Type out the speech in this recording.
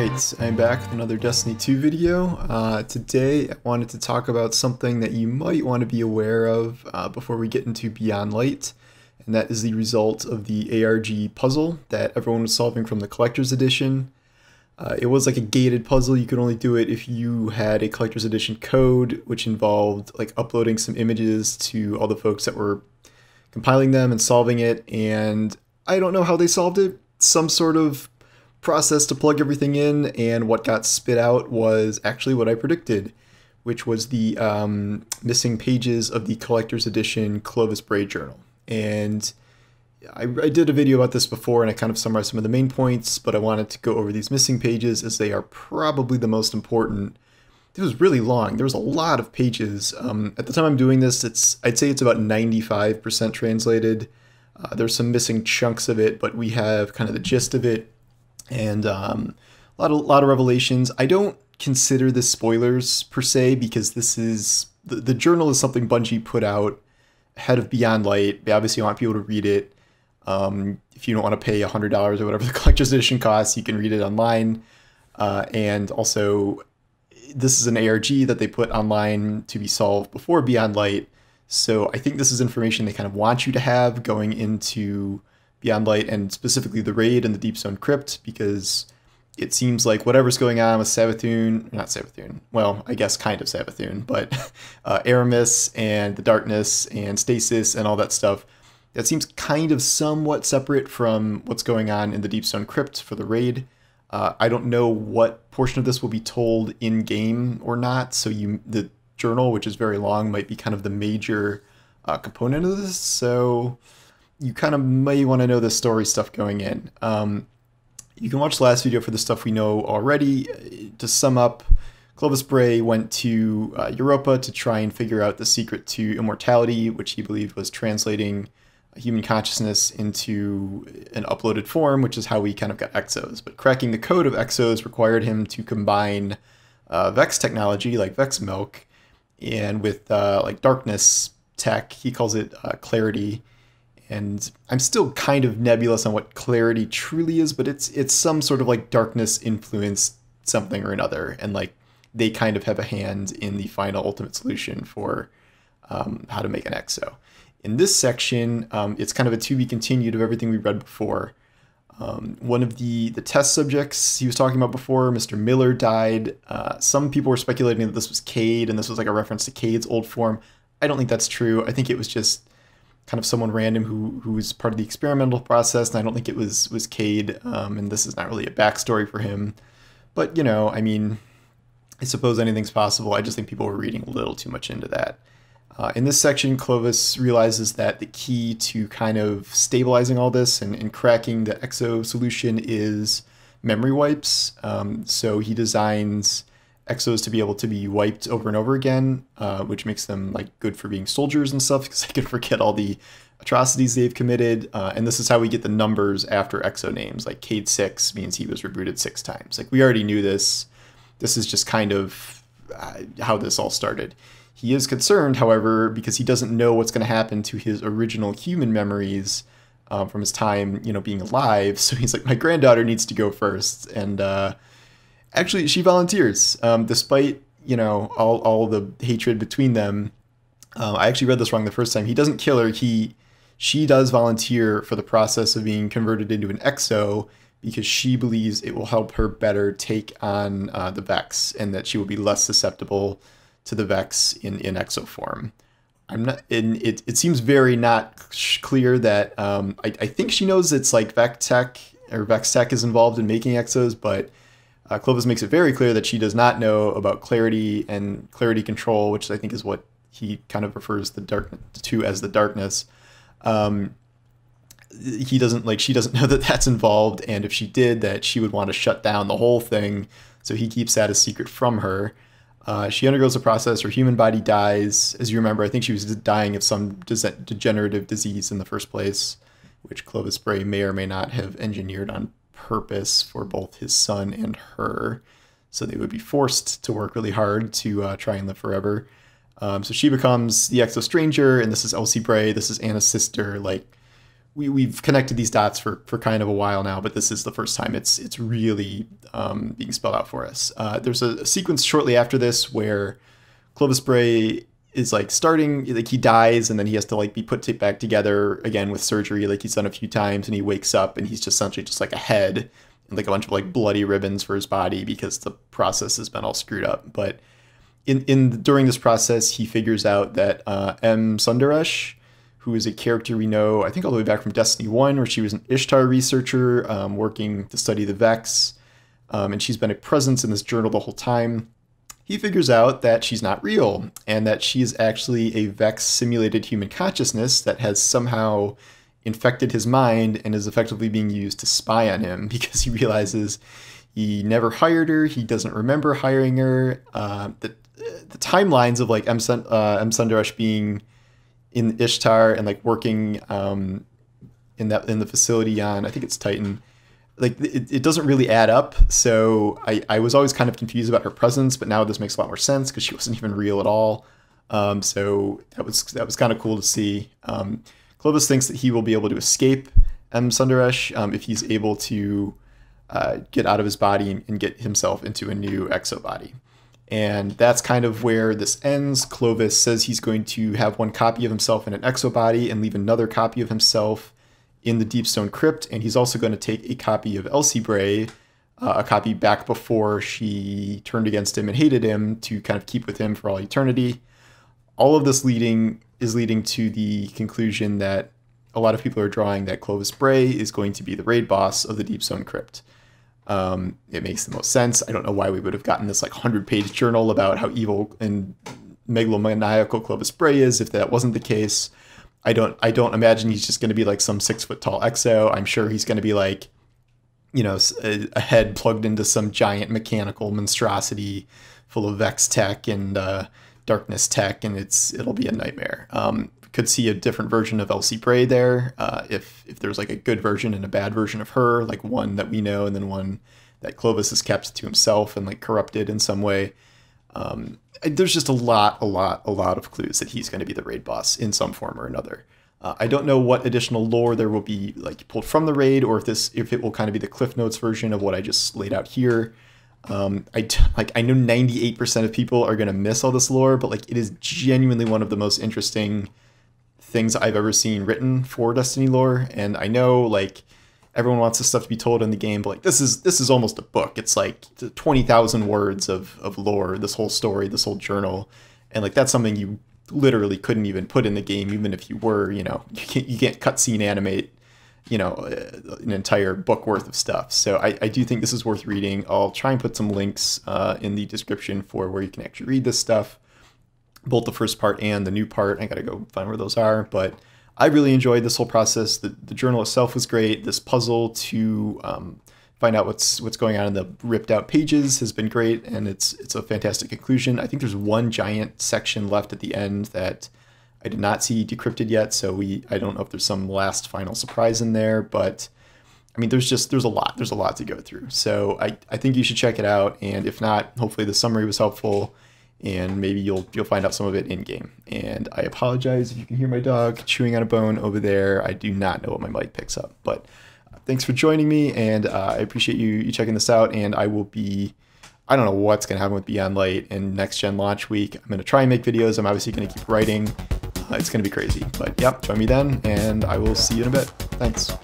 Alright, I'm back with another Destiny 2 video. Today I wanted to talk about something that you might want to be aware of before we get into Beyond Light, and that is the result of the ARG puzzle that everyone was solving from the Collector's Edition. It was like a gated puzzle. You could only do it if you had a Collector's Edition code, which involved like uploading some images to all the folks that were compiling them and solving it, and I don't know how they solved it. Some sort of process to plug everything in, and what got spit out was actually what I predicted, which was the missing pages of the Collector's Edition Clovis Bray journal. And I did a video about this before, and I kind of summarized some of the main points, but I wanted to go over these missing pages as they are probably the most important. It was really long. There was a lot of pages. At the time I'm doing this, I'd say it's about 95% translated. There's some missing chunks of it, but we have kind of the gist of it. And a lot of revelations. I don't consider this spoilers per se, because this is the journal is something Bungie put out ahead of Beyond Light. They obviously want people to read it. If you don't want to pay $100 or whatever the Collector's Edition costs, you can read it online. And also, this is an ARG that they put online to be solved before Beyond Light. So I think this is information they kind of want you to have going into Beyond Light, and specifically the raid and the Deep Stone Crypt, because it seems like whatever's going on with Savathun, not Savathun, well, I guess kind of Savathun, but Aramis and the Darkness and Stasis and all that stuff, that seems kind of somewhat separate from what's going on in the Deep Stone Crypt for the raid. I don't know what portion of this will be told in-game or not, so the journal, which is very long, might be kind of the major component of this, so you kind of may want to know the story stuff going in. You can watch the last video for the stuff we know already. To sum up, Clovis Bray went to Europa to try and figure out the secret to immortality, which he believed was translating human consciousness into an uploaded form, which is how we kind of got Exos. But cracking the code of Exos required him to combine Vex technology, like Vex Milk, and with like Darkness tech. He calls it Clarity. And I'm still kind of nebulous on what Clarity truly is, but it's some sort of like Darkness influenced something or another, and like they kind of have a hand in the final ultimate solution for how to make an Exo. In this section, it's kind of a to be continued of everything we read before. One of the test subjects he was talking about before, Mr. Miller, died. Some people were speculating that this was Cade, and this was like a reference to Cade's old form. I don't think that's true. I think it was just kind of someone random who was part of the experimental process, and I don't think it was Cade, and this is not really a backstory for him. But, you know, I mean, I suppose anything's possible. I just think people were reading a little too much into that. In this section, Clovis realizes that the key to kind of stabilizing all this and cracking the Exo solution is memory wipes. So he designs Exos to be able to be wiped over and over again, which makes them like good for being soldiers and stuff, because they can forget all the atrocities they've committed. And this is how we get the numbers after Exo names. Like Cade 6 means he was rebooted 6 times. Like, we already knew this. This is just kind of how this all started. He is concerned, however, because he doesn't know what's going to happen to his original human memories from his time, you know, being alive. So he's like, my granddaughter needs to go first. And actually, she volunteers, despite, you know, all the hatred between them. I actually read this wrong the first time. He doesn't kill her. She does volunteer for the process of being converted into an Exo, because she believes it will help her better take on the Vex, and that she will be less susceptible to the Vex in Exo form. It seems very not clear that I think she knows it's like Vex Tech is involved in making Exos, but Clovis makes it very clear that she does not know about Clarity and Clarity Control, which I think is what he kind of refers to as the Darkness. She doesn't know that that's involved, and if she did, that she would want to shut down the whole thing, so he keeps that a secret from her. She undergoes the process, her human body dies. As you remember, I think she was dying of some degenerative disease in the first place, which Clovis Bray may or may not have engineered on purpose for both his son and her, so they would be forced to work really hard to try and live forever. So she becomes the Exo Stranger, and this is Elsie Bray, this is Anna's sister. Like, we've connected these dots for kind of a while now, but this is the first time it's really being spelled out for us. There's a sequence shortly after this where Clovis Bray is like starting, like he dies and then he has to like be put back together again with surgery, like he's done a few times, and he wakes up and he's just essentially just like a head and like a bunch of like bloody ribbons for his body because the process has been all screwed up. But during this process, he figures out that M. Sundaresh, who is a character we know, I think all the way back from Destiny 1, where she was an Ishtar researcher working to study the Vex, and she's been a presence in this journal the whole time. He figures out that she's not real, and that she is actually a Vex simulated human consciousness that has somehow infected his mind and is effectively being used to spy on him, because he realizes he never hired her, he doesn't remember hiring her. The timelines of like M. Sundaresh being in Ishtar and like working in the facility on, I think it's Titan, like it doesn't really add up. So I was always kind of confused about her presence, but now this makes a lot more sense because she wasn't even real at all. So that was kind of cool to see. Clovis thinks that he will be able to escape M. Sundaresh if he's able to get out of his body and get himself into a new exobody. And that's kind of where this ends. Clovis says he's going to have one copy of himself in an exobody and leave another copy of himself in the Deep Stone Crypt. And he's also going to take a copy of Elsie Bray, a copy back before she turned against him and hated him, to kind of keep with him for all eternity. All of this is leading to the conclusion that a lot of people are drawing that Clovis Bray is going to be the raid boss of the Deep Stone Crypt. It makes the most sense. I don't know why we would have gotten this like 100-page journal about how evil and megalomaniacal Clovis Bray is if that wasn't the case. I don't imagine he's just going to be like some 6-foot-tall exo. I'm sure he's going to be like, you know, a head plugged into some giant mechanical monstrosity full of Vex tech and darkness tech, and it'll be a nightmare. Could see a different version of Elsie Bray there, if there's like a good version and a bad version of her, like one that we know and then one that Clovis has kept to himself and like corrupted in some way. There's just a lot of clues that he's going to be the raid boss in some form or another. I don't know what additional lore there will be like pulled from the raid, or if it will kind of be the Cliff Notes version of what I just laid out here. I know 98% of people are going to miss all this lore, but like it is genuinely one of the most interesting things I've ever seen written for Destiny lore. And I know like everyone wants this stuff to be told in the game, but like this is almost a book. It's like 20,000 words of lore, this whole story, this whole journal, and like that's something you literally couldn't even put in the game, even if you were, you know, you can't cutscene animate, you know, an entire book worth of stuff. So I do think this is worth reading. I'll try and put some links in the description for where you can actually read this stuff, both the first part and the new part. I gotta go find where those are, but I really enjoyed this whole process. The journal itself was great. This puzzle to find out what's going on in the ripped out pages has been great, and it's a fantastic conclusion. I think there's one giant section left at the end that I did not see decrypted yet, so I don't know if there's some last final surprise in there, but I mean, there's a lot to go through. So I think you should check it out, and if not, hopefully the summary was helpful, and maybe you'll find out some of it in game. And I apologize if you can hear my dog chewing on a bone over there. I do not know what my mic picks up, but thanks for joining me, and I appreciate you checking this out. And I will be, I don't know what's going to happen with Beyond Light and next gen launch week. I'm going to try and make videos. I'm obviously going to keep writing. It's going to be crazy, but yep, join me then, and I will see you in a bit. Thanks.